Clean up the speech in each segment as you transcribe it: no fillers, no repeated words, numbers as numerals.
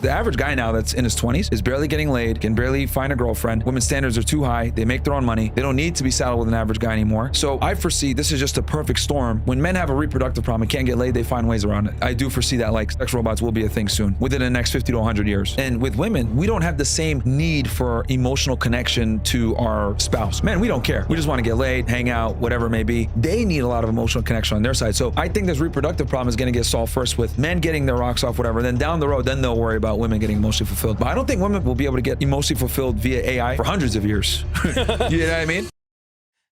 The average guy now that's in his 20s is barely getting laid, can barely find a girlfriend. Women's standards are too high. They make their own money. They don't need to be saddled with an average guy anymore. So I foresee this is just a perfect storm. When men have a reproductive problem and can't get laid, they find ways around it. I do foresee that like sex robots will be a thing soon, within the next 50 to 100 years. And with women, we don't have the same need for emotional connection to our spouse. Men, we don't care. We just want to get laid, hang out, whatever it may be. They need a lot of emotional connection on their side. So I think this reproductive problem is going to get solved first with men getting their rocks off, whatever. Then down the road, then they'll worry about women getting emotionally fulfilled. But I don't think women will be able to get emotionally fulfilled via AI for hundreds of years. You know what I mean?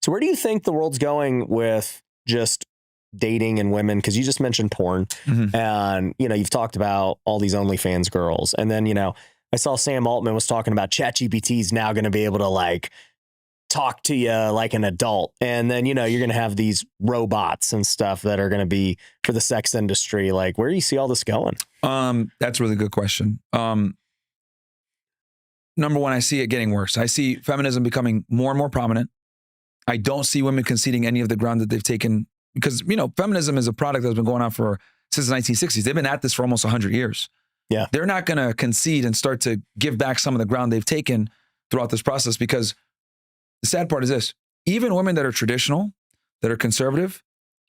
So where do you think the world's going with just dating and women? Because you just mentioned porn, and you've talked about all these OnlyFans girls, and then I saw Sam Altman was talking about ChatGPT is now going to be able to like talk to you like an adult, and then you're going to have these robots and stuff that are going to be for the sex industry. Like, where do you see all this going? That's a really good question. Number one, I see it getting worse. I see feminism becoming more and more prominent. I don't see women conceding any of the ground that they've taken because, feminism is a product that's been going on since the 1960s. They've been at this for almost 100 years. Yeah. They're not going to concede and start to give back some of the ground they've taken throughout this process, because the sad part is this: even women that are traditional, that are conservative,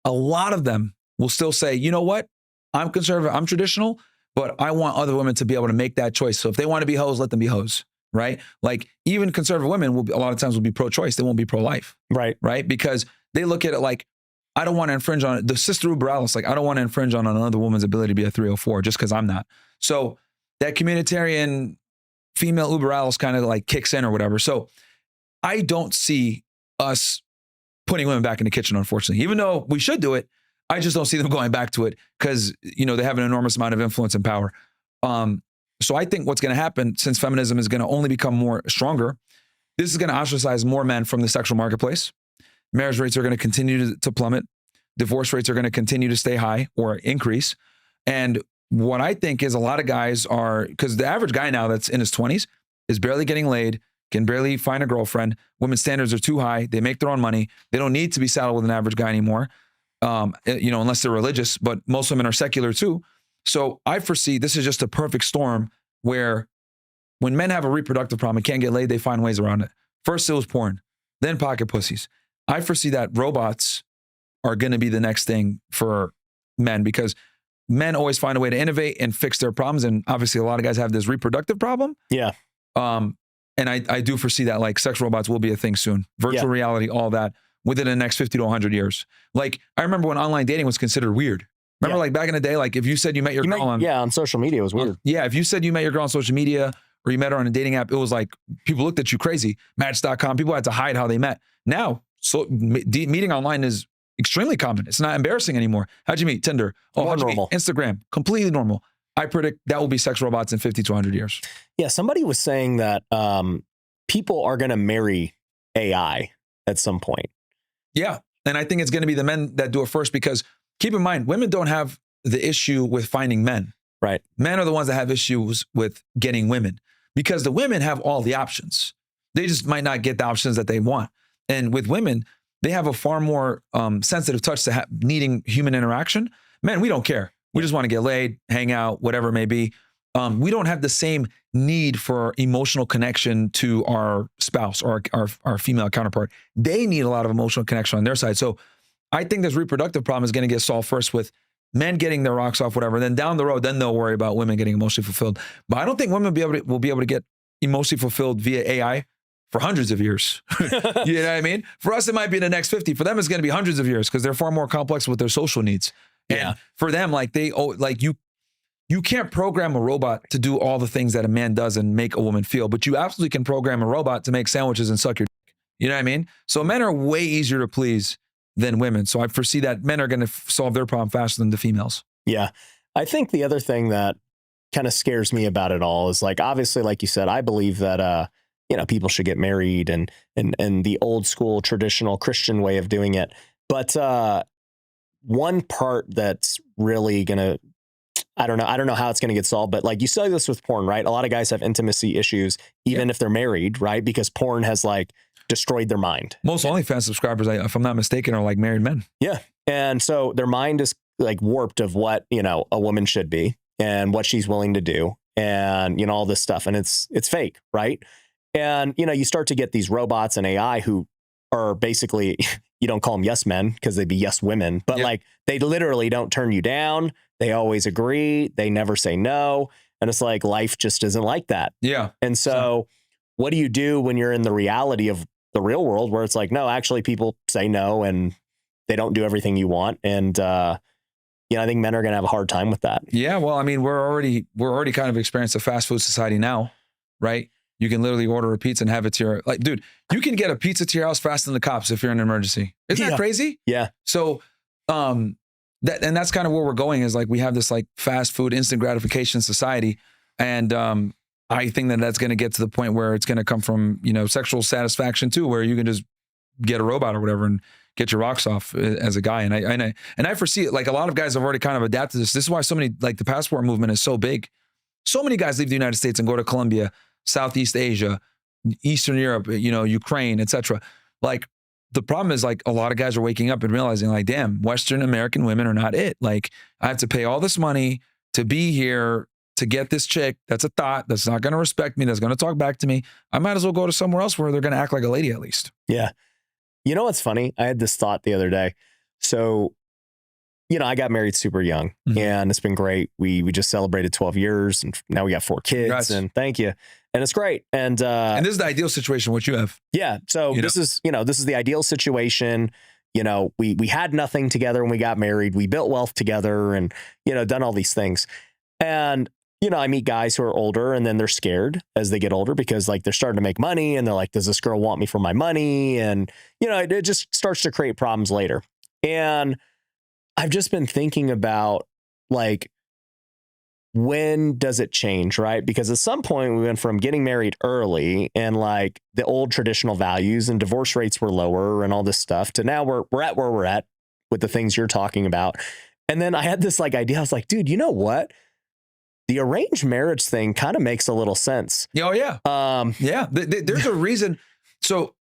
a lot of them will still say, you know what? I'm conservative, I'm traditional, but I want other women to be able to make that choice. So if they want to be hoes, let them be hoes. Right? Like even conservative women a lot of times will be pro-choice. They won't be pro-life. Right. Right? Because they look at it like, I don't want to infringe on it. The sister Uber Alice, like, I don't want to infringe on another woman's ability to be a 304 just because I'm not. So that communitarian female Uber Alice kind of like kicks in or whatever. So I don't see us putting women back in the kitchen, unfortunately. Even though we should do it, I just don't see them going back to it because, they have an enormous amount of influence and power. So I think what's going to happen, since feminism is going to only become more stronger, this is going to ostracize more men from the sexual marketplace. Marriage rates are going to continue to plummet. Divorce rates are going to continue to stay high or increase. And what I think is a lot of guys are, because the average guy now that's in his 20s is barely getting laid, can barely find a girlfriend. Women's standards are too high. They make their own money. They don't need to be saddled with an average guy anymore, unless they're religious, but most women are secular too. So I foresee this is just a perfect storm where when men have a reproductive problem and can't get laid, they find ways around it. First it was porn, then pocket pussies. I foresee that robots are going to be the next thing for men, because men always find a way to innovate and fix their problems. And obviously a lot of guys have this reproductive problem. Yeah. And I do foresee that like sex robots will be a thing soon. Virtual reality, all that within the next 50 to 100 years. Like I remember when online dating was considered weird. Remember like back in the day, like if you said you met your girl on social media, it was weird. If you said you met your girl on social media or you met her on a dating app, it was like people looked at you crazy. Match.com, people had to hide how they met. Now, meeting online is extremely common. It's not embarrassing anymore. How'd you meet? Tinder. Oh, how'd you meet? Instagram. Completely normal. I predict that will be sex robots in 50 to 100 years. Yeah, somebody was saying that people are going to marry AI at some point. Yeah, and I think it's going to be the men that do it first, because keep in mind, women don't have the issue with finding men. Right. Men are the ones that have issues with getting women, because the women have all the options. They just might not get the options that they want. And with women, they have a far more sensitive touch to needing human interaction. Men, we don't care. We just want to get laid, hang out, whatever it may be. We don't have the same need for emotional connection to our spouse or our female counterpart. They need a lot of emotional connection on their side. So I think this reproductive problem is going to get solved first with men getting their rocks off, whatever. Then down the road, then they'll worry about women getting emotionally fulfilled. But I don't think women will be able to get emotionally fulfilled via AI for hundreds of years. You know what I mean? For us, it might be in the next 50. For them, it's going to be hundreds of years, because they're far more complex with their social needs. Yeah. And for them, like you can't program a robot to do all the things that a man does and make a woman feel, but you absolutely can program a robot to make sandwiches and suck your dick. You know what I mean? So men are way easier to please than women. So I foresee that men are going to solve their problem faster than the females. Yeah. I think the other thing that kind of scares me about it all is, like, obviously, like you said, I believe that, people should get married and the old school traditional Christian way of doing it. But one part that's really going to, I don't know how it's going to get solved, but like you saw this with porn, right? A lot of guys have intimacy issues, even if they're married, right? Because porn has like destroyed their mind. Most OnlyFans subscribers, if I'm not mistaken, are like married men. Yeah. And so their mind is like warped of what, a woman should be and what she's willing to do. and, you know, all this stuff. And it's fake, right? And, you know, you start to get these robots and AI who are basically, you don't call them yes men because they'd be yes women, but like they literally don't turn you down. They always agree. They never say no. And it's like life just isn't like that. Yeah. And so what do you do when you're in the reality of the real world where it's like, no, actually people say no and they don't do everything you want. And, you know, I think men are going to have a hard time with that. Yeah. Well, I mean, we're already kind of experiencing a fast food society now, right? You can literally order a pizza and have it to your, like, dude, you can get a pizza to your house faster than the cops if you're in an emergency. Isn't that crazy? Yeah. So, that's kind of where we're going is like, we have this like fast food, instant gratification society. And, I think that that's going to get to the point where it's going to come from, you know, sexual satisfaction too, where you can just get a robot or whatever and get your rocks off as a guy. And I foresee it. Like a lot of guys have already kind of adapted this. This is why so many, like the passport movement is so big. So many guys leave the United States and go to Colombia, Southeast Asia, Eastern Europe, you know, Ukraine, etc. Like the problem is like a lot of guys are waking up and realizing like, damn, Western American women are not it. Like I have to pay all this money to be here, to get this chick that's a thought, that's not going to respect me, that's going to talk back to me. I might as well go to somewhere else where they're going to act like a lady at least. Yeah. You know what's funny? I had this thought the other day. So, you know, I got married super young and it's been great. We just celebrated 12 years and now we got 4 kids. Congrats. And thank you. And it's great. And this is the ideal situation, what you have. Yeah. So this is the ideal situation. You know, we had nothing together when we got married. We built wealth together and, you know, done all these things. And, you know, I meet guys who are older and then they're scared as they get older because like they're starting to make money and they're like, does this girl want me for my money? And, you know, it just starts to create problems later. And I've just been thinking about like, when does it change, right? Because at some point we went from getting married early and like the old traditional values and divorce rates were lower and all this stuff to now we're at where we're at with the things you're talking about. And then I had this like idea. I was like, dude, you know what? The arranged marriage thing kind of makes a little sense. Oh, yeah. Yeah. There's a reason. So,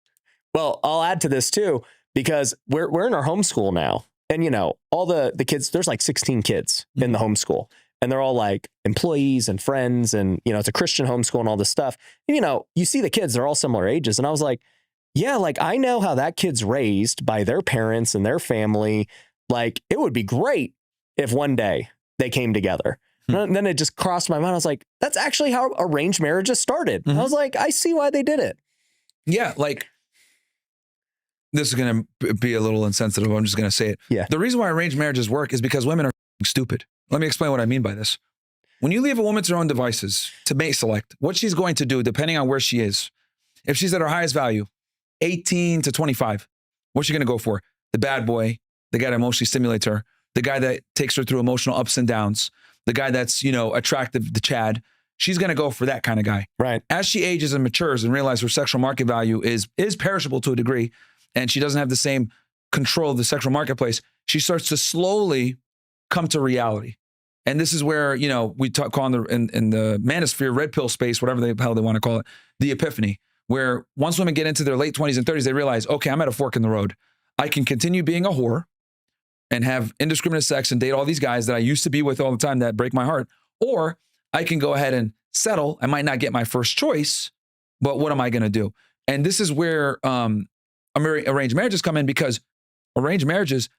well, I'll add to this too, because we're in our homeschool now. And, you know, all the kids, there's like 16 kids in the homeschool and they're all like employees and friends. And, you know, it's a Christian homeschool and all this stuff. And, you know, you see the kids, they're all similar ages. And I was like, yeah, like I know how that kid's raised by their parents and their family. Like it would be great if one day they came together. And then it just crossed my mind. I was like, that's actually how arranged marriages started. I was like, I see why they did it. Yeah. Like this is going to be a little insensitive. I'm just going to say it. Yeah. The reason why arranged marriages work is because women are stupid. Let me explain what I mean by this. When you leave a woman to her own devices to mate select, what she's going to do, depending on where she is, if she's at her highest value, 18 to 25, what's she going to go for? The bad boy, the guy that emotionally stimulates her, the guy that takes her through emotional ups and downs, the guy that's, you know, attractive, the Chad. She's going to go for that kind of guy. Right. As she ages and matures and realizes her sexual market value is perishable to a degree, and she doesn't have the same control of the sexual marketplace, she starts to slowly come to reality. And this is where, you know, we call in the manosphere, red pill space, whatever the hell they want to call it, the epiphany, where once women get into their late 20s and 30s, they realize, okay, I'm at a fork in the road. I can continue being a whore and have indiscriminate sex and date all these guys that I used to be with all the time that break my heart. Or I can go ahead and settle. I might not get my first choice, but what am I going to do? And this is where arranged marriages come in, because arranged marriages,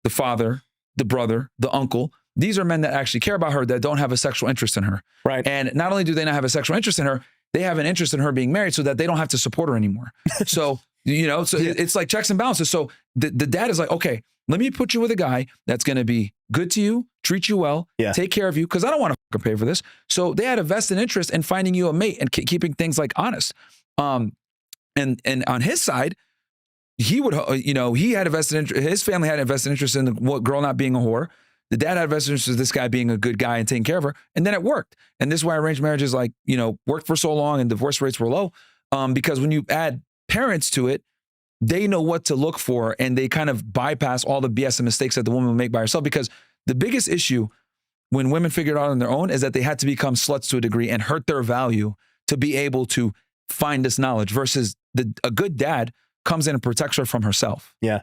the father, the brother, the uncle, these are men that actually care about her, that don't have a sexual interest in her. Right. And not only do they not have a sexual interest in her, they have an interest in her being married so that they don't have to support her anymore. So, you know, so it's like checks and balances. So the dad is like, okay, let me put you with a guy that's going to be good to you, treat you well, take care of you, because I don't want to pay for this. So they had a vested interest in finding you a mate and keeping things like honest. And on his side, he would, you know, he had a vested interest, his family had a vested interest in the girl not being a whore. The dad had a vested interest in this guy being a good guy and taking care of her. And then it worked. And this is why arranged marriages, like, you know, worked for so long and divorce rates were low. Because when you add parents to it, they know what to look for and they kind of bypass all the BS and mistakes that the woman will make by herself. Because the biggest issue when women figured it out on their own is that they had to become sluts to a degree and hurt their value to be able to find this knowledge, versus a good dad comes in and protects her from herself. Yeah.